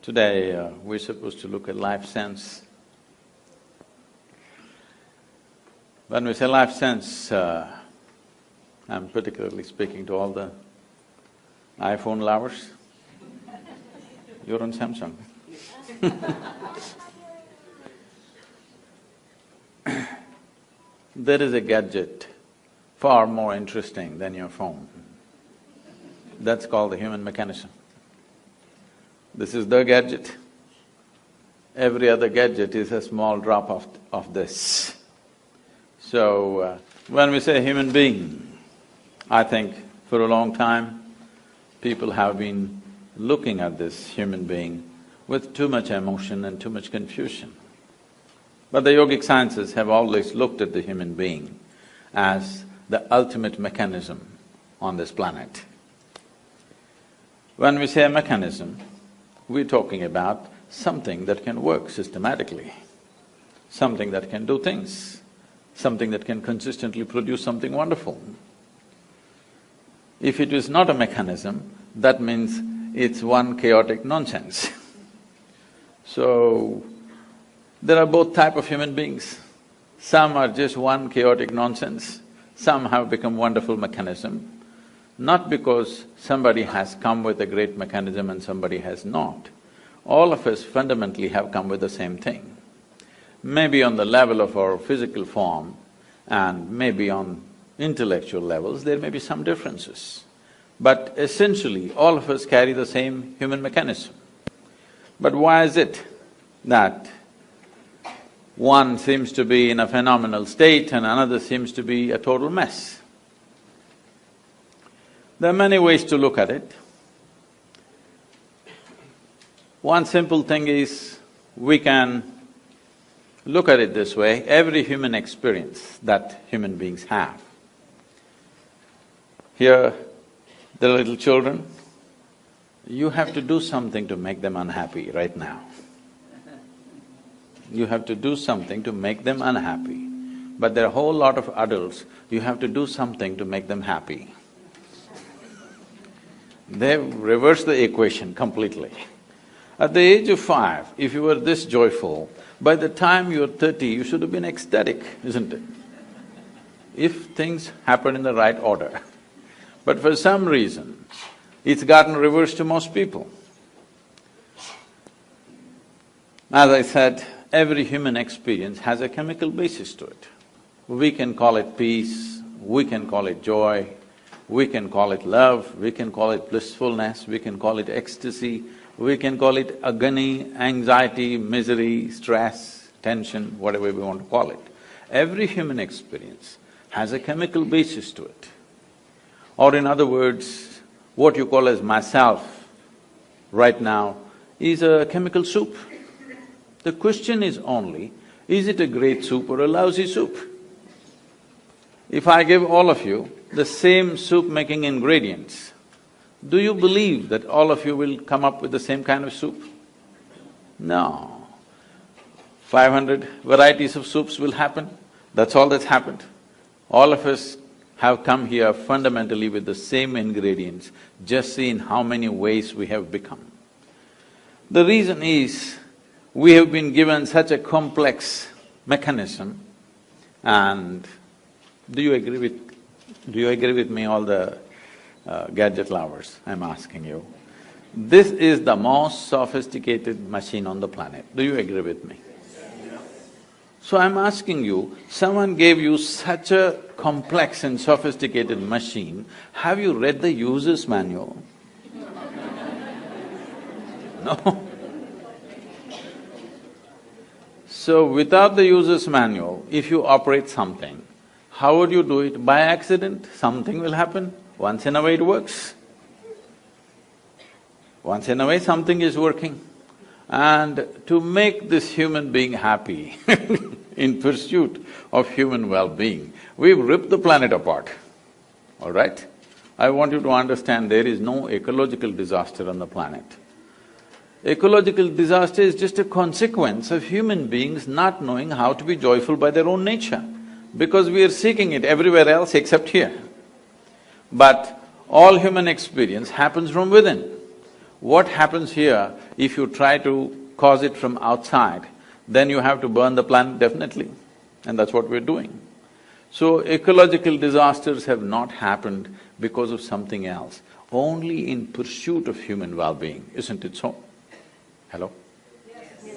Today, we're supposed to look at life sense. When we say life sense, I'm particularly speaking to all the iPhone lovers. You're on Samsung. There is a gadget far more interesting than your phone. That's called the human mechanism. This is the gadget. Every other gadget is a small drop of this. So, when we say human being, I think for a long time, people have been looking at this human being with too much emotion and too much confusion. But the yogic sciences have always looked at the human being as the ultimate mechanism on this planet. When we say a mechanism, we're talking about something that can work systematically, something that can do things, something that can consistently produce something wonderful. If it is not a mechanism, that means it's one chaotic nonsense. So, there are both type of human beings. Some are just one chaotic nonsense, some have become wonderful mechanism, not because somebody has come with a great mechanism and somebody has not. All of us fundamentally have come with the same thing. Maybe on the level of our physical form and maybe on intellectual levels, there may be some differences. But essentially, all of us carry the same human mechanism. But why is it that one seems to be in a phenomenal state and another seems to be a total mess? There are many ways to look at it. One simple thing is, we can look at it this way: every human experience that human beings have. Here, the little children, you have to do something to make them unhappy right now. You have to do something to make them unhappy. But there are a whole lot of adults, you have to do something to make them happy. They've reversed the equation completely. At the age of 5, if you were this joyful, by the time you're 30, you should have been ecstatic, isn't it? If things happen in the right order. But for some reason, it's gotten reversed to most people. As I said, every human experience has a chemical basis to it. We can call it peace, we can call it joy, we can call it love, we can call it blissfulness, we can call it ecstasy, we can call it agony, anxiety, misery, stress, tension, whatever we want to call it. Every human experience has a chemical basis to it. Or in other words, what you call as myself right now is a chemical soup. The question is only, is it a great soup or a lousy soup? If I give all of you the same soup-making ingredients, do you believe that all of you will come up with the same kind of soup? No. 500 varieties of soups will happen, that's all that's happened. All of us have come here fundamentally with the same ingredients, just see in how many ways we have become. The reason is, we have been given such a complex mechanism, and do you agree with me, all the gadget lovers, I'm asking you? This is the most sophisticated machine on the planet, do you agree with me? So I'm asking you, someone gave you such a complex and sophisticated machine, have you read the user's manual? No. So without the user's manual, if you operate something, how would you do it? By accident, something will happen, once in a way it works. Once in a way something is working. And to make this human being happy in pursuit of human well-being, we've ripped the planet apart, all right? I want you to understand there is no ecological disaster on the planet. Ecological disaster is just a consequence of human beings not knowing how to be joyful by their own nature, because we are seeking it everywhere else except here. But all human experience happens from within. What happens here, if you try to cause it from outside, then you have to burn the planet definitely, and that's what we're doing. So ecological disasters have not happened because of something else, only in pursuit of human well-being, isn't it so? Hello? Yes.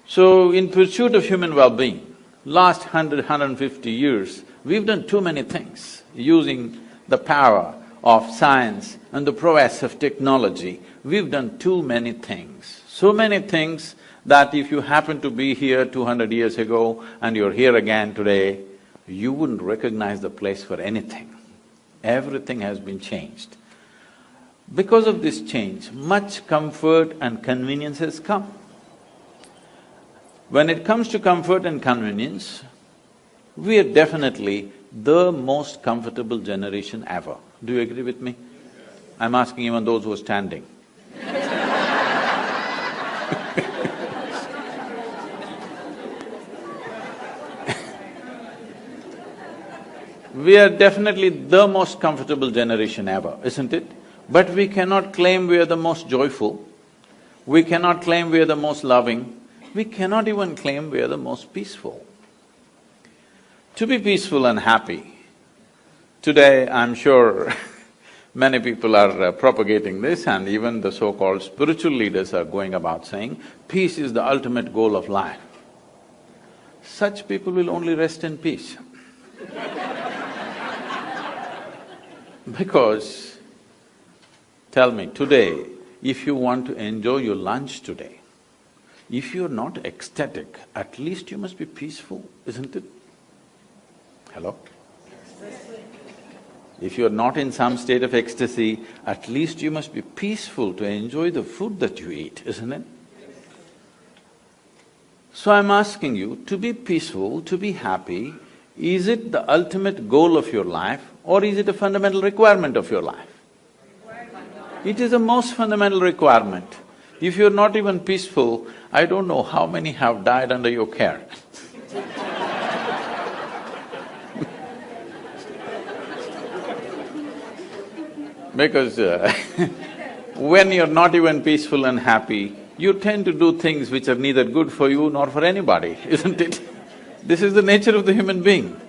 So in pursuit of human well-being, last 150 years, we've done too many things using the power of science and the prowess of technology. We've done too many things, so many things that if you happen to be here 200 years ago and you're here again today, you wouldn't recognize the place for anything. Everything has been changed. Because of this change, much comfort and convenience has come. When it comes to comfort and convenience, we are definitely the most comfortable generation ever. Do you agree with me? I'm asking even those who are standing. We are definitely the most comfortable generation ever, isn't it? But we cannot claim we are the most joyful, we cannot claim we are the most loving, we cannot even claim we are the most peaceful. To be peaceful and happy, today I'm sure many people are propagating this, and even the so-called spiritual leaders are going about saying, peace is the ultimate goal of life. Such people will only rest in peace. Because, tell me, today, if you want to enjoy your lunch today, if you're not ecstatic, at least you must be peaceful, isn't it? Hello? If you're not in some state of ecstasy, at least you must be peaceful to enjoy the food that you eat, isn't it? So I'm asking you, to be peaceful, to be happy, is it the ultimate goal of your life or is it a fundamental requirement of your life? It is the most fundamental requirement. If you're not even peaceful, I don't know how many have died under your care. Because when you're not even peaceful and happy, you tend to do things which are neither good for you nor for anybody, isn't it? This is the nature of the human being.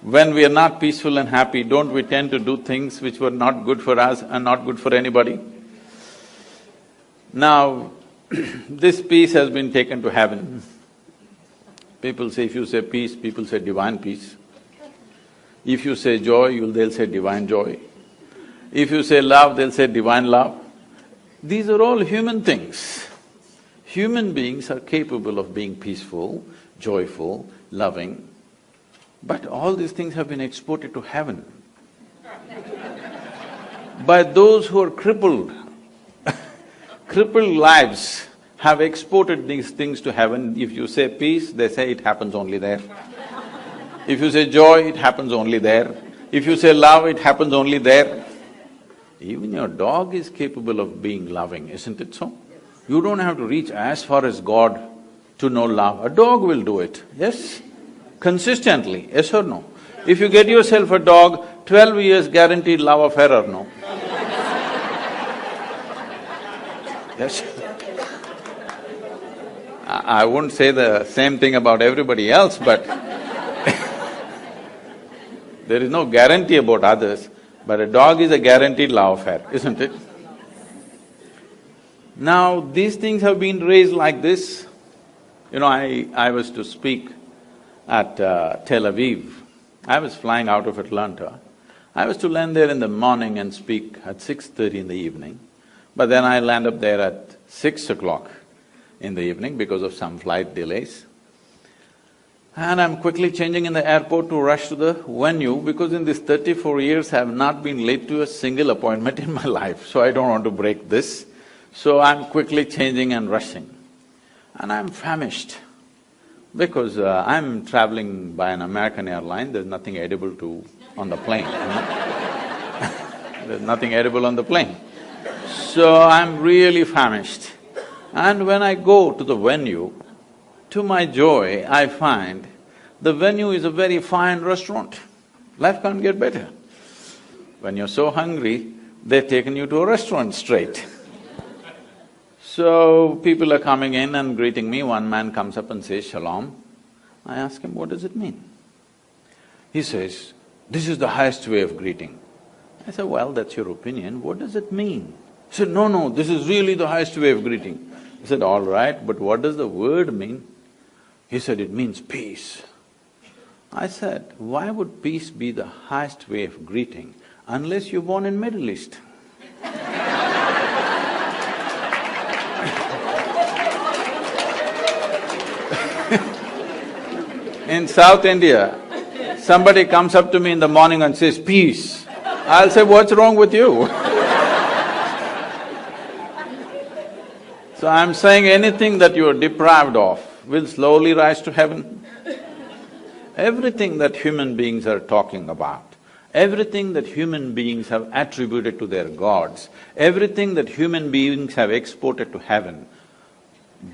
When we are not peaceful and happy, don't we tend to do things which were not good for us and not good for anybody? Now, this peace has been taken to heaven. People say, if you say peace, people say divine peace. If you say joy, they'll say divine joy. If you say love, they'll say divine love. These are all human things. Human beings are capable of being peaceful, joyful, loving, but all these things have been exported to heaven by those who are crippled. Crippled lives have exported these things to heaven. If you say peace, they say it happens only there. If you say joy, it happens only there. If you say love, it happens only there. Even your dog is capable of being loving, isn't it so? You don't have to reach as far as God to know love. A dog will do it, yes? Consistently, yes or no? If you get yourself a dog, 12 years guaranteed love affair or no? Yes? I wouldn't say the same thing about everybody else, but there is no guarantee about others, but a dog is a guaranteed love affair, isn't it? Now, these things have been raised like this. You know, I was to speak at Tel Aviv. I was flying out of Atlanta. I was to land there in the morning and speak at 6:30 in the evening, but then I land up there at 6 o'clock in the evening because of some flight delays. And I'm quickly changing in the airport to rush to the venue because in these 34 years I have not been late to a single appointment in my life, so I don't want to break this. So I'm quickly changing and rushing. And I'm famished because I'm traveling by an American airline, there's nothing edible on the plane, you know? There's nothing edible on the plane. So I'm really famished. And when I go to the venue, to my joy, I find the venue is a very fine restaurant. Life can't get better. When you're so hungry, they've taken you to a restaurant straight. So, people are coming in and greeting me. One man comes up and says, "Shalom." I ask him, "What does it mean?" He says, "This is the highest way of greeting." I said, "Well, that's your opinion, what does it mean?" He said, "No, this is really the highest way of greeting." I said, "All right, but what does the word mean?" He said, "It means peace." I said, "Why would peace be the highest way of greeting unless you're born in Middle East?" In South India, somebody comes up to me in the morning and says, "Peace." I'll say, "What's wrong with you?" So I'm saying anything that you are deprived of will slowly rise to heaven. Everything that human beings are talking about, everything that human beings have attributed to their gods, everything that human beings have exported to heaven,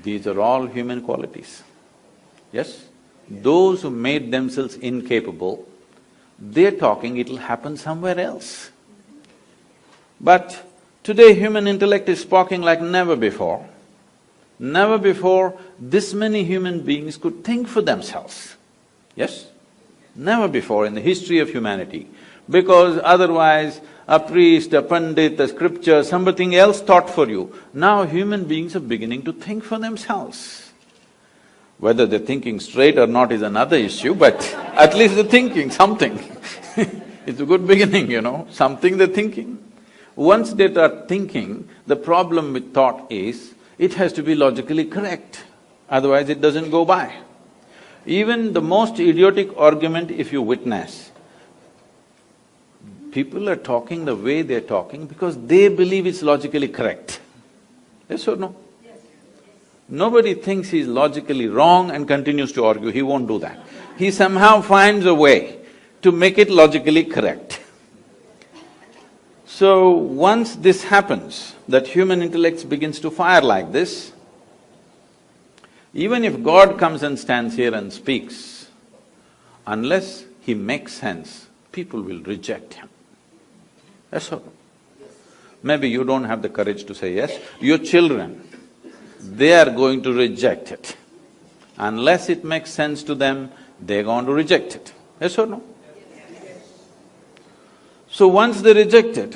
these are all human qualities. Yes? Those who made themselves incapable, they're talking it'll happen somewhere else. But today human intellect is sparking like never before. Never before this many human beings could think for themselves. Yes? Never before in the history of humanity. Because otherwise a priest, a pandit, a scripture, something else thought for you. Now human beings are beginning to think for themselves. Whether they're thinking straight or not is another issue, but at least they're thinking something. It's a good beginning, something they're thinking. Once they start thinking, the problem with thought is, it has to be logically correct, otherwise it doesn't go by. Even the most idiotic argument if you witness, people are talking the way they're talking because they believe it's logically correct. Yes or no? Nobody thinks he's logically wrong and continues to argue, he won't do that. He somehow finds a way to make it logically correct. So, once this happens, that human intellect begins to fire like this, even if God comes and stands here and speaks, unless he makes sense, people will reject him. Yes or no? Maybe you don't have the courage to say yes, your children, they are going to reject it. Unless it makes sense to them, they're going to reject it. Yes or no? So once they reject it,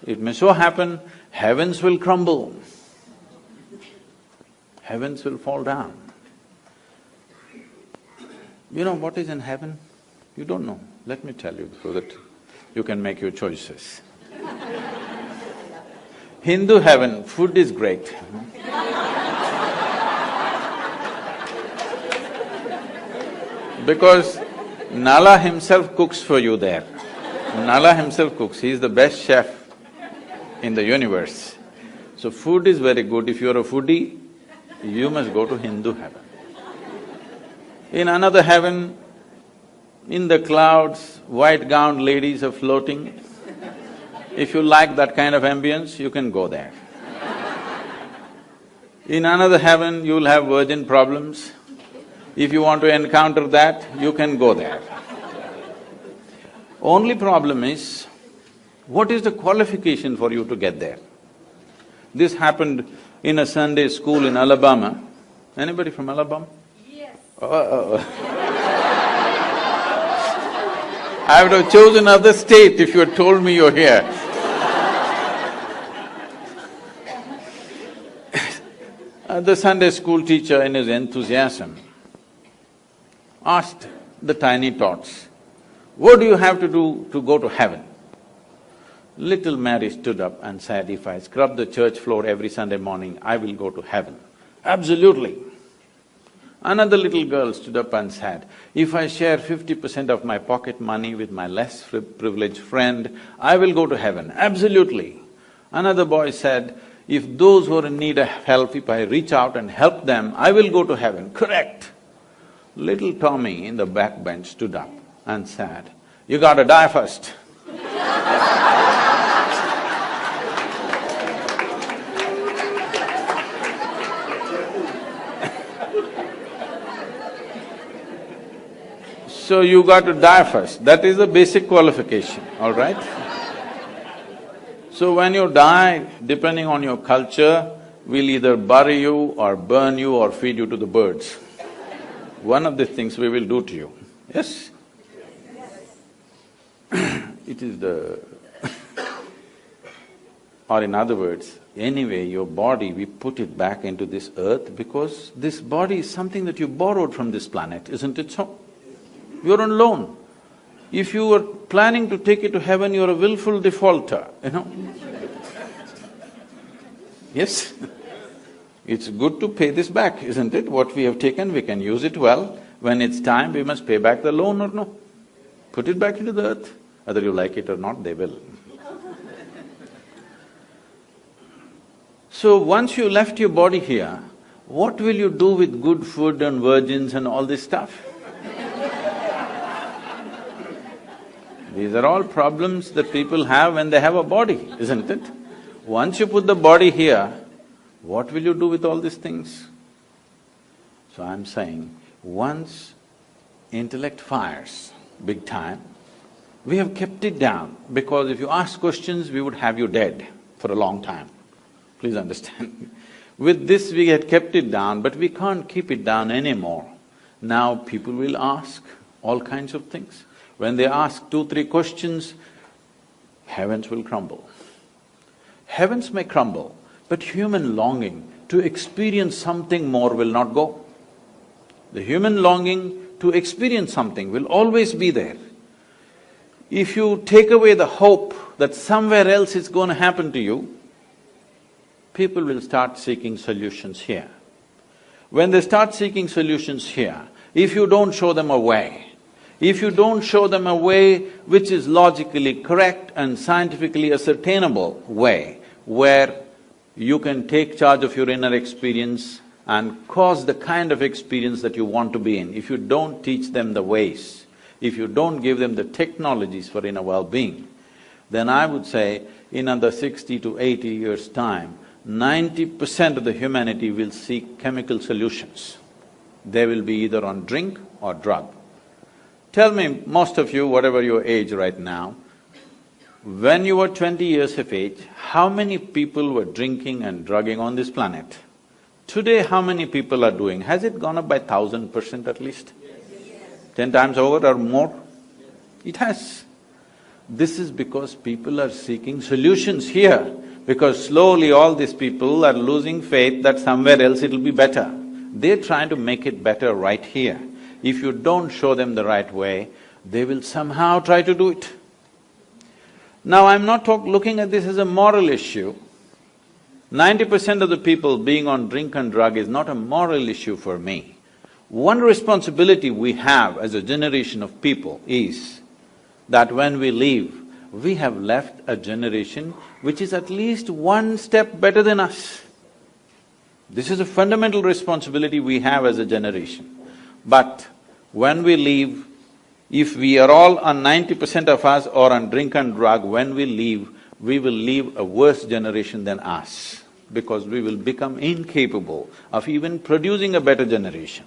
it may so happen, heavens will crumble. Heavens will fall down. You know what is in heaven? You don't know. Let me tell you so that you can make your choices. Hindu heaven, food is great. Because Nala himself cooks for you there. Nala himself cooks, he is the best chef in the universe. So food is very good. If you're a foodie, you must go to Hindu heaven. In another heaven, in the clouds, white-gowned ladies are floating. If you like that kind of ambience, you can go there. In another heaven, you'll have virgin problems. If you want to encounter that, you can go there. Only problem is, what is the qualification for you to get there? This happened in a Sunday school in Alabama. Anybody from Alabama? Yes. I would have chosen another state if you had told me you're here. The Sunday school teacher in his enthusiasm asked the tiny tots, "What do you have to do to go to heaven?" Little Mary stood up and said, "If I scrub the church floor every Sunday morning, I will go to heaven." "Absolutely." Another little girl stood up and said, "If I share 50% of my pocket money with my less privileged friend, I will go to heaven." "Absolutely." Another boy said, "If those who are in need of help, if I reach out and help them, I will go to heaven." "Correct." Little Tommy in the back bench stood up and said, "You gotta die first." So you got to die first, that is the basic qualification, all right? So when you die, depending on your culture, we'll either bury you or burn you or feed you to the birds. One of the things we will do to you, yes? It is the or in other words, anyway, your body, we put it back into this earth because this body is something that you borrowed from this planet, isn't it so? You're on loan. If you were planning to take it to heaven, you're a willful defaulter, you know? Yes? It's good to pay this back, isn't it? What we have taken, we can use it well. When it's time, we must pay back the loan or no. Put it back into the earth. Whether you like it or not, they will. So once you left your body here, what will you do with good food and virgins and all this stuff? These are all problems that people have when they have a body, isn't it? Once you put the body here, what will you do with all these things? So I'm saying, once intellect fires big time, we have kept it down because if you ask questions, we would have you dead for a long time. Please understand. With this we had kept it down, but we can't keep it down anymore. Now people will ask all kinds of things. When they ask 2-3 questions, heavens will crumble. Heavens may crumble, but human longing to experience something more will not go. The human longing to experience something will always be there. If you take away the hope that somewhere else it's going to happen to you, people will start seeking solutions here. When they start seeking solutions here, if you don't show them a way, if you don't show them a way which is logically correct and scientifically ascertainable way, where you can take charge of your inner experience and cause the kind of experience that you want to be in, if you don't teach them the ways, if you don't give them the technologies for inner well-being, then I would say in another 60 to 80 years' time, 90% of the humanity will seek chemical solutions. They will be either on drink or drug. Tell me, most of you, whatever your age right now, when you were 20 years of age, how many people were drinking and drugging on this planet? Today, how many people are doing? Has it gone up by 1000% at least? 10 times over or more? It has. This is because people are seeking solutions here, because slowly all these people are losing faith that somewhere else it'll be better. They're trying to make it better right here. If you don't show them the right way, they will somehow try to do it. Now I'm not looking at this as a moral issue. 90% of the people being on drink and drug is not a moral issue for me. One responsibility we have as a generation of people is that when we leave, we have left a generation which is at least one step better than us. This is a fundamental responsibility we have as a generation. But when we leave, if we are all on 90% of us or on drink and drug, when we will leave a worse generation than us, because we will become incapable of even producing a better generation.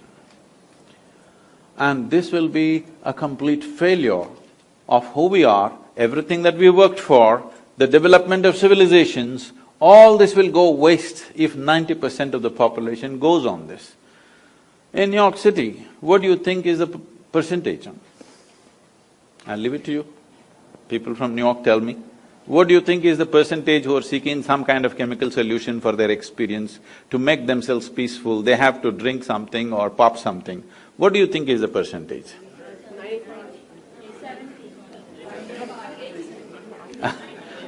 And this will be a complete failure of who we are, everything that we worked for, the development of civilizations, all this will go waste if 90% of the population goes on this. In New York City, what do you think is the percentage? I'll leave it to you. People from New York tell me. What do you think is the percentage who are seeking some kind of chemical solution for their experience to make themselves peaceful? They have to drink something or pop something. What do you think is the percentage?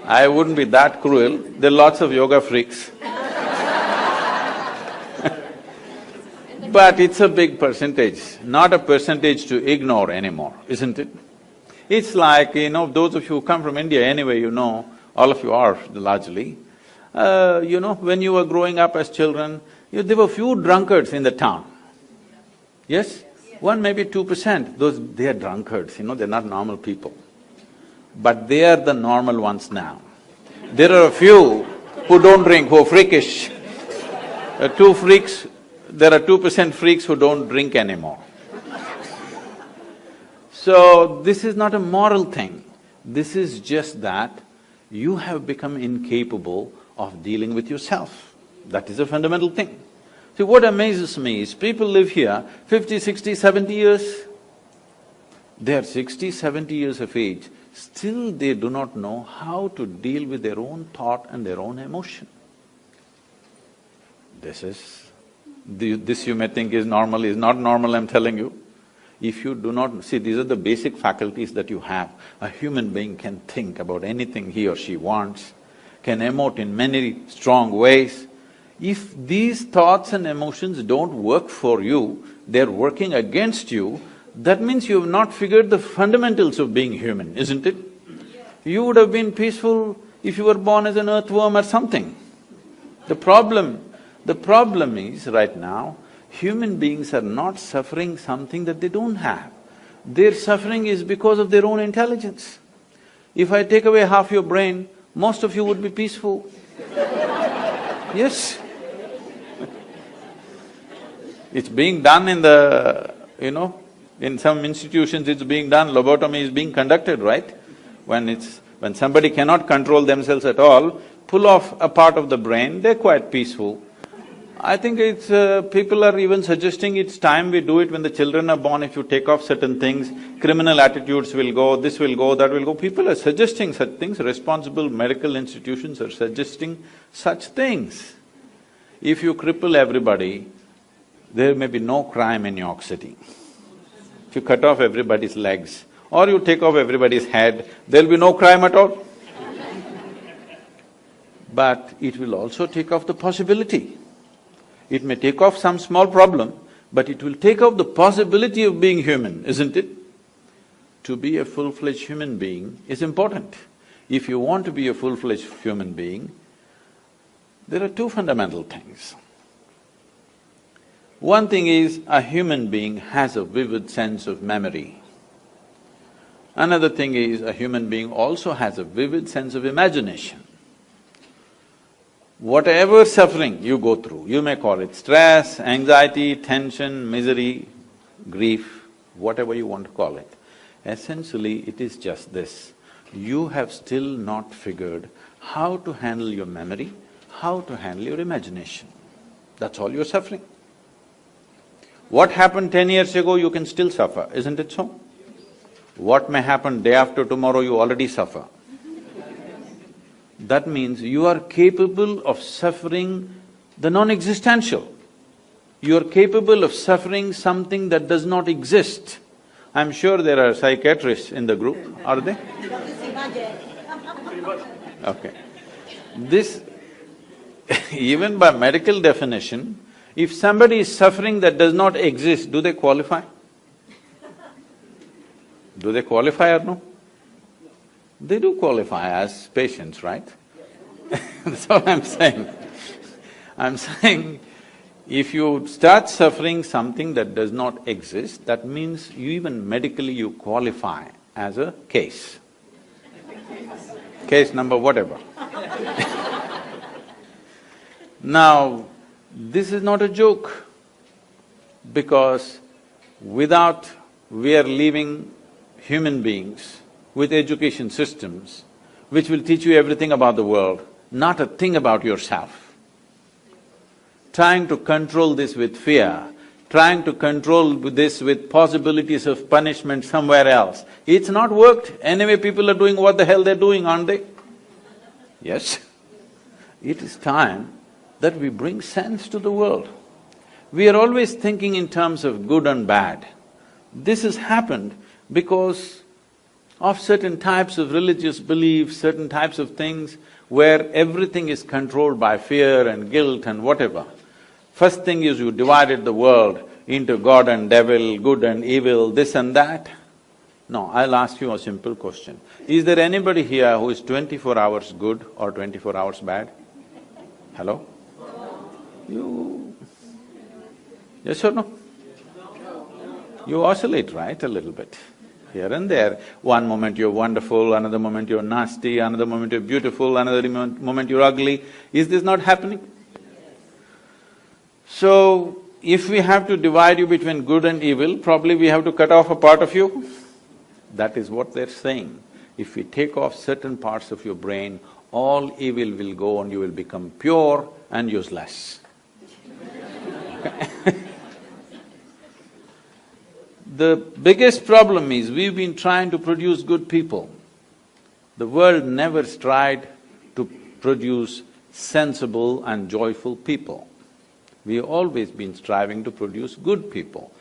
I wouldn't be that cruel. There are lots of yoga freaks. But it's a big percentage, not a percentage to ignore anymore, isn't it? It's like, those of you who come from India anyway, all of you are largely, when you were growing up as children, there were few drunkards in the town. Yes? 1, maybe 2%, they are drunkards, they're not normal people. But they are the normal ones now. There are a few who don't drink, who are freakish. There are 2% freaks who don't drink anymore. So, this is not a moral thing. This is just that you have become incapable of dealing with yourself. That is a fundamental thing. See, what amazes me is people live here 50, 60, 70 years. They are 60, 70 years of age, still they do not know how to deal with their own thought and their own emotion. This you may think is normal, is not normal, I'm telling you. If you do not… See, these are the basic faculties that you have. A human being can think about anything he or she wants, can emote in many strong ways. If these thoughts and emotions don't work for you, they're working against you, that means you have not figured the fundamentals of being human, isn't it? You would have been peaceful if you were born as an earthworm or something. The problem is, right now, human beings are not suffering something that they don't have. Their suffering is because of their own intelligence. If I take away half your brain, most of you would be peaceful. Yes. It's being done in the… in some institutions it's being done, lobotomy is being conducted, right? When somebody cannot control themselves at all, pull off a part of the brain, they're quite peaceful. I think people are even suggesting it's time we do it when the children are born. If you take off certain things, criminal attitudes will go, this will go, that will go. People are suggesting such things, responsible medical institutions are suggesting such things. If you cripple everybody, there may be no crime in New York City. If you cut off everybody's legs, or you take off everybody's head, there'll be no crime at all. But it will also take off the possibility. It may take off some small problem, but it will take off the possibility of being human, isn't it? To be a full-fledged human being is important. If you want to be a full-fledged human being, there are two fundamental things. One thing is, a human being has a vivid sense of memory. Another thing is, a human being also has a vivid sense of imagination. Whatever suffering you go through, you may call it stress, anxiety, tension, misery, grief, whatever you want to call it, essentially it is just this. You have still not figured how to handle your memory, how to handle your imagination. That's all you're suffering. What happened 10 years ago, you can still suffer, isn't it so? What may happen day after tomorrow, you already suffer. That means you are capable of suffering the non-existential. You are capable of suffering something that does not exist. I'm sure there are psychiatrists in the group, are they? Okay. This, even by medical definition, if somebody is suffering that does not exist, do they qualify? Do they qualify or no? They do qualify as patients, right? That's all I'm saying. I'm saying, if you start suffering something that does not exist, that means you even medically you qualify as a case. Case number whatever. Now, this is not a joke, because we are leaving human beings with education systems which will teach you everything about the world, not a thing about yourself. Trying to control this with fear, trying to control this with possibilities of punishment somewhere else, it's not worked. Anyway, people are doing what the hell they're doing, aren't they? Yes. It is time that we bring sense to the world. We are always thinking in terms of good and bad. This has happened because of certain types of religious beliefs, certain types of things where everything is controlled by fear and guilt and whatever. First thing is you divided the world into God and devil, good and evil, this and that. No, I'll ask you a simple question. Is there anybody here who is 24 hours good or 24 hours bad? Hello? You… Yes or no? You oscillate, right, a little bit, here and there. One moment you're wonderful, another moment you're nasty, another moment you're beautiful, another moment you're ugly. Is this not happening? So, if we have to divide you between good and evil, probably we have to cut off a part of you. That is what they're saying. If we take off certain parts of your brain, all evil will go and you will become pure and useless. The biggest problem is we've been trying to produce good people. The world never tried to produce sensible and joyful people. We've always been striving to produce good people.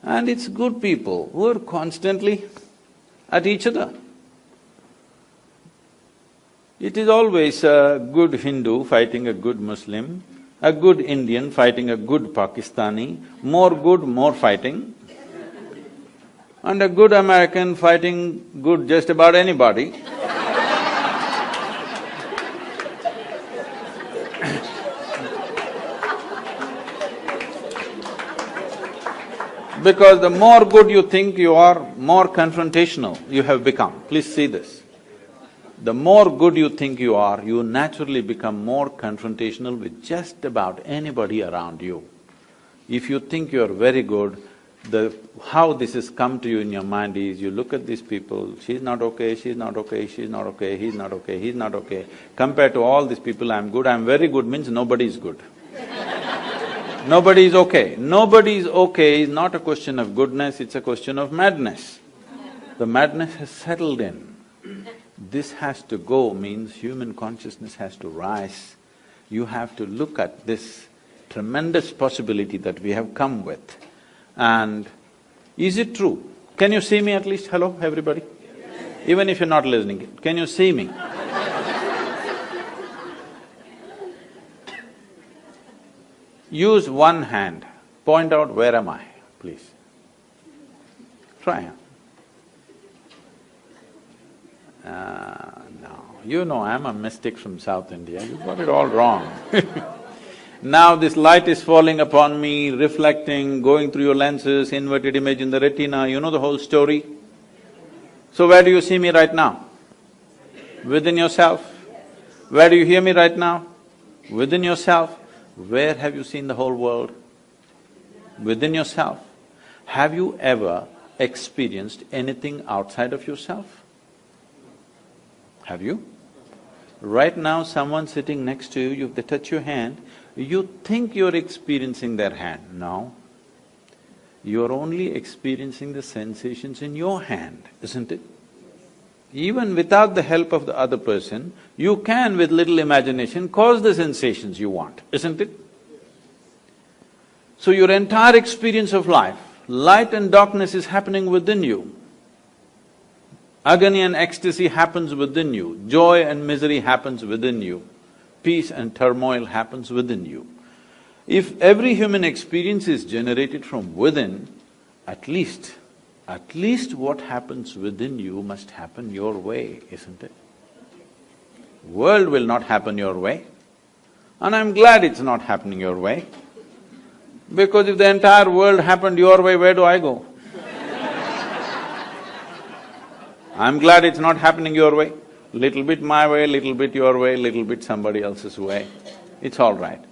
And it's good people who are constantly at each other. It is always a good Hindu fighting a good Muslim, a good Indian fighting a good Pakistani, more good, more fighting, and a good American fighting good just about anybody. Because the more good you think you are, more confrontational you have become. Please see this. The more good you think you are, you naturally become more confrontational with just about anybody around you. If you think you're very good, how this has come to you in your mind is, you look at these people, she's not okay, she's not okay, she's not okay, he's not okay, he's not okay. Compared to all these people, I'm good, I'm very good means nobody is good. Nobody is okay. Nobody is okay is not a question of goodness, it's a question of madness. The madness has settled in. This has to go means human consciousness has to rise. You have to look at this tremendous possibility that we have come with. And is it true? Can you see me at least? Hello, everybody? Even if you're not listening, can you see me? Use one hand, point out where am I, please. Try. No, you know I'm a mystic from South India, you got it all wrong. Now this light is falling upon me, reflecting, going through your lenses, inverted image in the retina, you know the whole story. So where do you see me right now? Within yourself. Where do you hear me right now? Within yourself. Where have you seen the whole world? Within yourself. Have you ever experienced anything outside of yourself? Have you? Right now, someone sitting next to you, they touch your hand, you think you're experiencing their hand. No. You're only experiencing the sensations in your hand, isn't it? Even without the help of the other person, you can, with little imagination, cause the sensations you want, isn't it? So your entire experience of life, light and darkness is happening within you. Agony and ecstasy happens within you, joy and misery happens within you, peace and turmoil happens within you. If every human experience is generated from within, at least what happens within you must happen your way, isn't it? World will not happen your way, and I'm glad it's not happening your way, because if the entire world happened your way, where do I go? I'm glad it's not happening your way. Little bit my way, little bit your way, little bit somebody else's way, it's all right.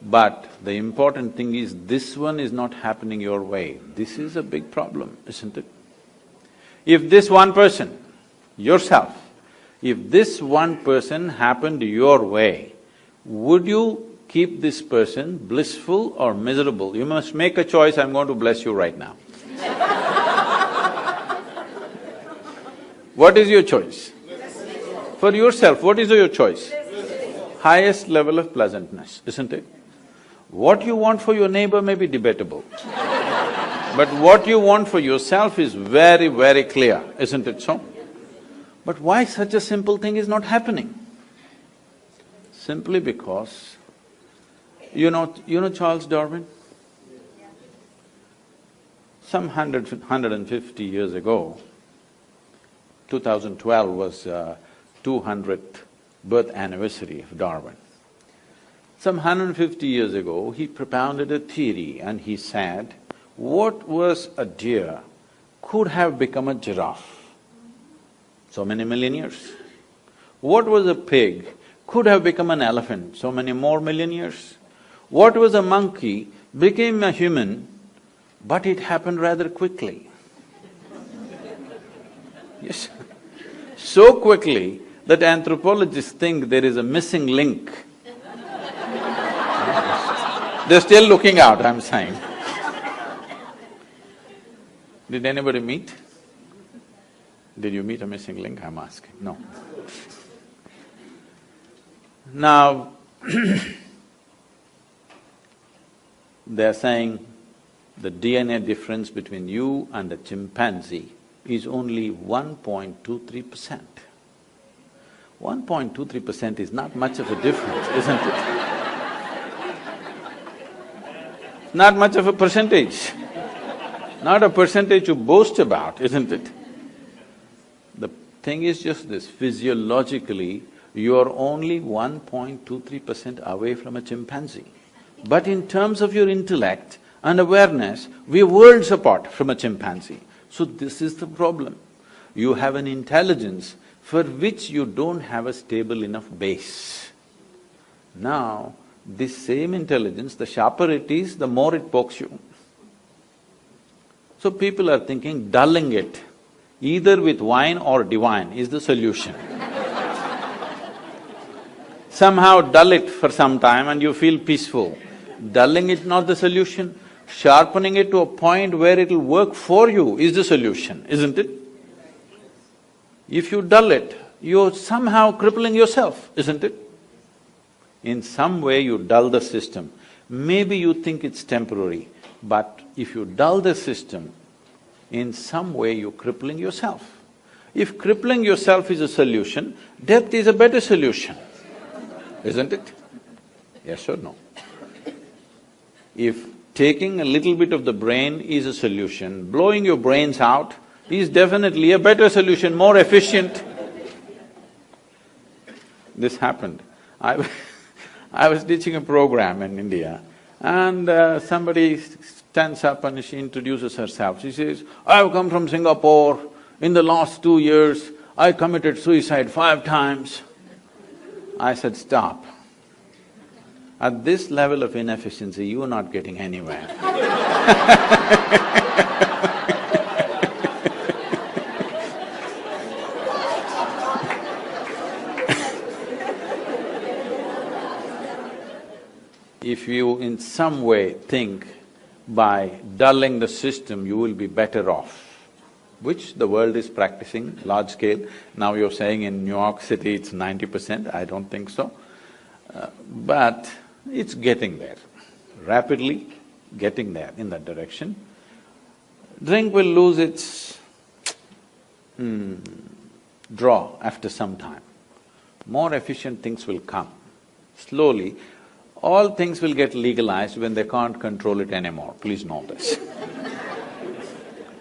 But the important thing is, this one is not happening your way. This is a big problem, isn't it? If this one person, yourself, if this one person happened your way, would you keep this person blissful or miserable? You must make a choice, I'm going to bless you right now. What is your choice? For yourself, what is your choice? Highest level of pleasantness, isn't it? What you want for your neighbor may be debatable, but what you want for yourself is very, very clear, isn't it so? But why such a simple thing is not happening? Simply because, you know Charles Darwin? Some 150 years ago, 2012 was 200th birth anniversary of Darwin. Some 150 years ago, he propounded a theory and he said, what was a deer could have become a giraffe? So many million years. What was a pig could have become an elephant? So many more million years. What was a monkey became a human, but it happened rather quickly. Yes. so quickly that anthropologists think there is a missing link. They're still looking out, I'm saying. Did anybody meet? Did you meet a missing link, I'm asking? No. Now, they're saying the DNA difference between you and a chimpanzee is only 1.23%. 1.23% is not much of a difference, isn't it? Not much of a percentage. Not a percentage to boast about, isn't it? The thing is just this, physiologically, you're only 1.23% away from a chimpanzee. But in terms of your intellect and awareness, we're worlds apart from a chimpanzee. So this is the problem. You have an intelligence for which you don't have a stable enough base. Now, this same intelligence, the sharper it is, the more it pokes you. So people are thinking dulling it, either with wine or divine, is the solution. Somehow dull it for some time and you feel peaceful. Dulling it not the solution, sharpening it to a point where it'll work for you is the solution, isn't it? If you dull it, you're somehow crippling yourself, isn't it? In some way you dull the system. Maybe you think it's temporary, but if you dull the system, in some way you're crippling yourself. If crippling yourself is a solution, death is a better solution, isn't it? Yes or no? If taking a little bit of the brain is a solution, blowing your brains out is definitely a better solution, more efficient. This happened. I was teaching a program in India and somebody stands up and she introduces herself. She says, "I've come from Singapore. In the last 2 years, I committed suicide 5 times." I said, "Stop. At this level of inefficiency, you're not getting anywhere." If you in some way think by dulling the system you will be better off, which the world is practicing large scale. Now you're saying in New York City it's 90%, I don't think so. But it's getting there, rapidly getting there in that direction. Drink will lose its draw after some time. More efficient things will come. Slowly, all things will get legalized when they can't control it anymore, please know this.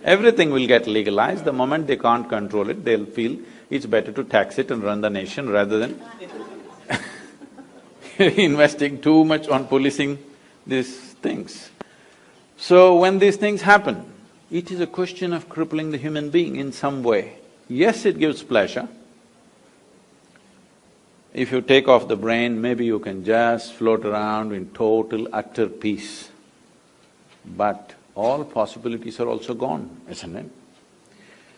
Everything will get legalized, the moment they can't control it, they'll feel it's better to tax it and run the nation rather than investing too much on policing these things. So when these things happen, it is a question of crippling the human being in some way. Yes, it gives pleasure. If you take off the brain, maybe you can just float around in total, utter peace. But all possibilities are also gone, isn't it?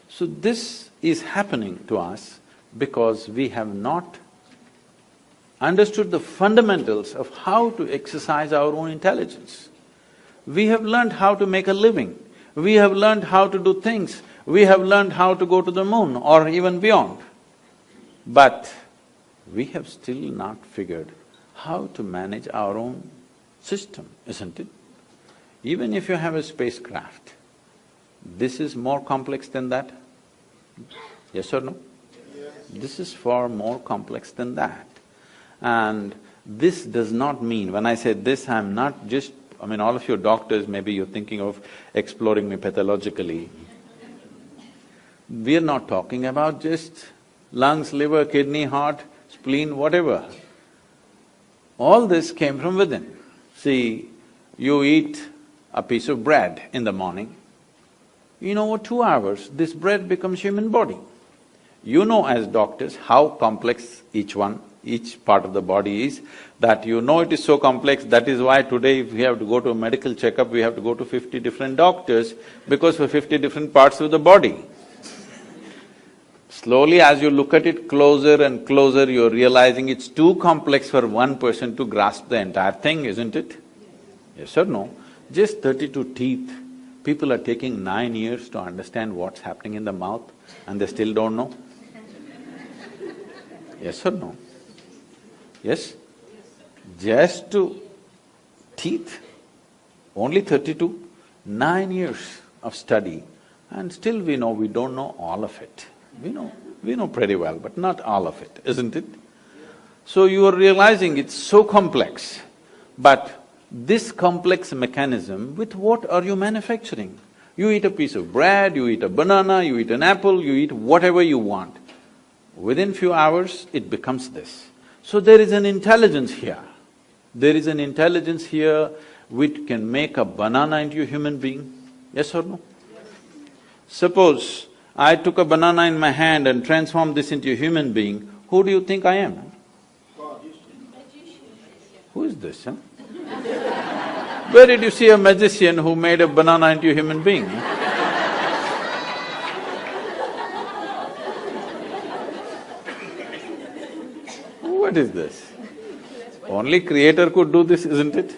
So this is happening to us because we have not understood the fundamentals of how to exercise our own intelligence. We have learned how to make a living, we have learned how to do things, we have learned how to go to the moon or even beyond. But we have still not figured how to manage our own system, isn't it? Even if you have a spacecraft, this is more complex than that? Yes or no? Yes. This is far more complex than that. And this does not mean, when I say this, I'm not just… all of you doctors, maybe you're thinking of exploring me pathologically. We're not talking about just lungs, liver, kidney, heart, spleen, whatever. All this came from within. See, you eat a piece of bread in the morning, in over 2 hours, this bread becomes human body. You know as doctors how complex each part of the body is, that you know it is so complex, that is why today if we have to go to a medical checkup, we have to go to 50 different doctors, because for 50 different parts of the body. Slowly as you look at it closer and closer, you're realizing it's too complex for one person to grasp the entire thing, isn't it? Yes or no? Just 32 teeth, people are taking 9 years to understand what's happening in the mouth and they still don't know. Yes or no? Yes? Just to teeth, only 32, 9 years of study, and still we don't know all of it. We know pretty well, but not all of it, isn't it? So you are realizing it's so complex, but this complex mechanism, with what are you manufacturing? You eat a piece of bread, you eat a banana, you eat an apple, you eat whatever you want. Within few hours, it becomes this. So there is an intelligence here. There is an intelligence here which can make a banana into a human being, yes or no? Suppose I took a banana in my hand and transformed this into a human being, who do you think I am? Who is this, huh? Where did you see a magician who made a banana into a human being? What is this? Only Creator could do this, isn't it?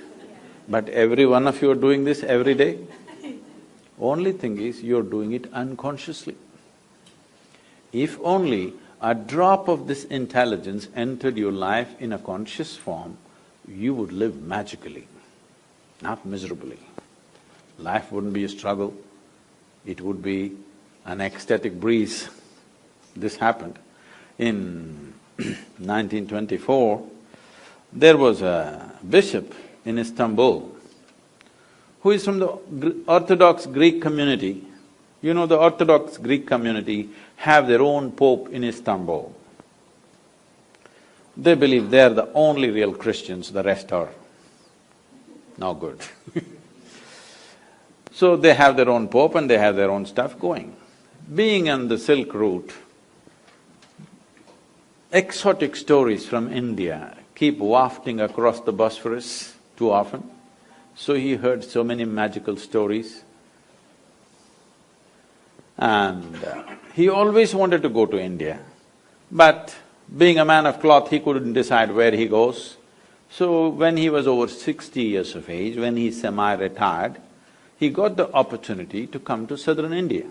But every one of you are doing this every day. Only thing is, you're doing it unconsciously. If only a drop of this intelligence entered your life in a conscious form, you would live magically, not miserably. Life wouldn't be a struggle, it would be an ecstatic breeze. This happened. In 1924, there was a bishop in Istanbul who is from the Orthodox Greek community. You know, the Orthodox Greek community have their own pope in Istanbul. They believe they are the only real Christians, the rest are no good. So they have their own pope and they have their own stuff going. Being on the Silk Route, exotic stories from India keep wafting across the Bosphorus too often. So he heard so many magical stories. And he always wanted to go to India, but being a man of cloth, he couldn't decide where he goes. So when he was over 60 years of age, when he semi-retired, he got the opportunity to come to southern India.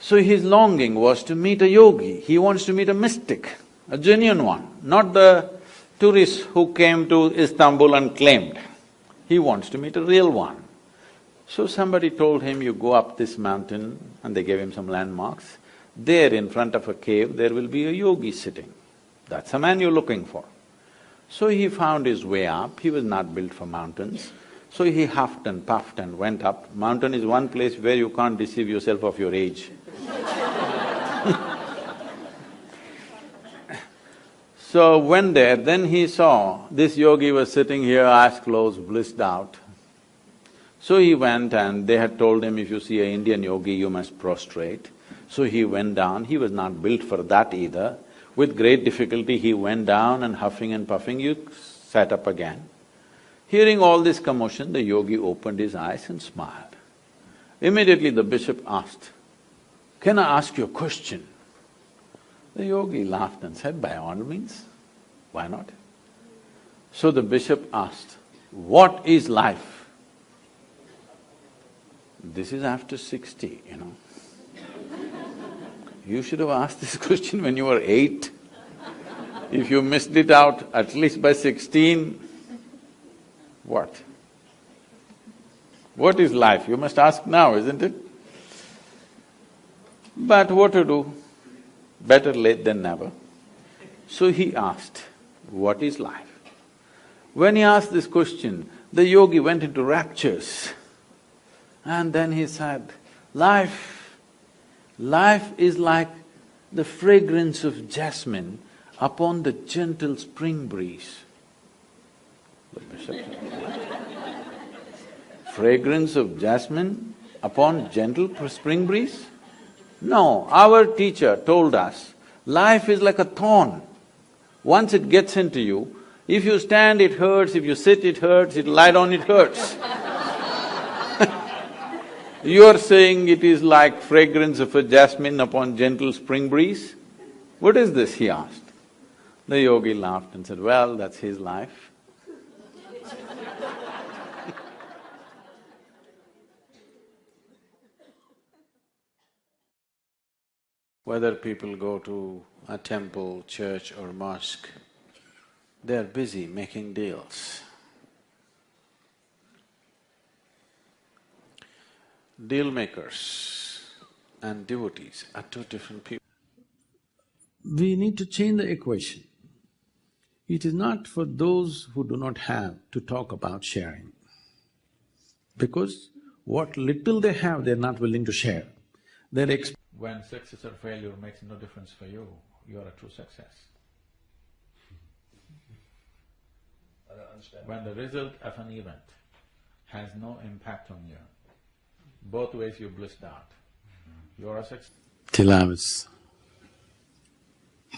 So his longing was to meet a yogi, he wants to meet a mystic, a genuine one, not the tourists who came to Istanbul and claimed. He wants to meet a real one. So somebody told him, you go up this mountain, and they gave him some landmarks. There in front of a cave, there will be a yogi sitting. That's the man you're looking for. So he found his way up, he was not built for mountains. So he huffed and puffed and went up. Mountain is one place where you can't deceive yourself of your age. So went there, then he saw this yogi was sitting here, eyes closed, blissed out. So he went and they had told him, if you see an Indian yogi, you must prostrate. So he went down, he was not built for that either. With great difficulty he went down and huffing and puffing, you sat up again. Hearing all this commotion, the yogi opened his eyes and smiled. Immediately the bishop asked, can I ask you a question? The yogi laughed and said, by all means, why not? So the bishop asked, what is life? This is after 60, you know. You should have asked this question when you were 8. If you missed it out at least by 16, what? What is life? You must ask now, isn't it? But what to do? Better late than never. So he asked, what is life? When he asked this question, the yogi went into raptures. And then he said, life is like the fragrance of jasmine upon the gentle spring breeze. The bishop said, fragrance of jasmine upon gentle spring breeze? No, our teacher told us, life is like a thorn. Once it gets into you, if you stand it hurts, if you sit it hurts, if you lie down it hurts. You're saying it is like fragrance of a jasmine upon gentle spring breeze? What is this, he asked. The yogi laughed and said, well, that's his life. Whether people go to a temple, church or mosque, they're busy making deals. Deal makers and devotees are two different people. We need to change the equation. It is not for those who do not have to talk about sharing, because what little they have, they're not willing to share. When success or failure makes no difference for you, you're a true success. I don't understand. When the result of an event has no impact on you, both ways you blissed out, you're a success. Till I was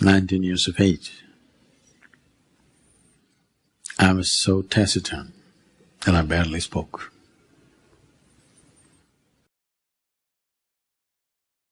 19 years of age, I was so taciturn that I barely spoke.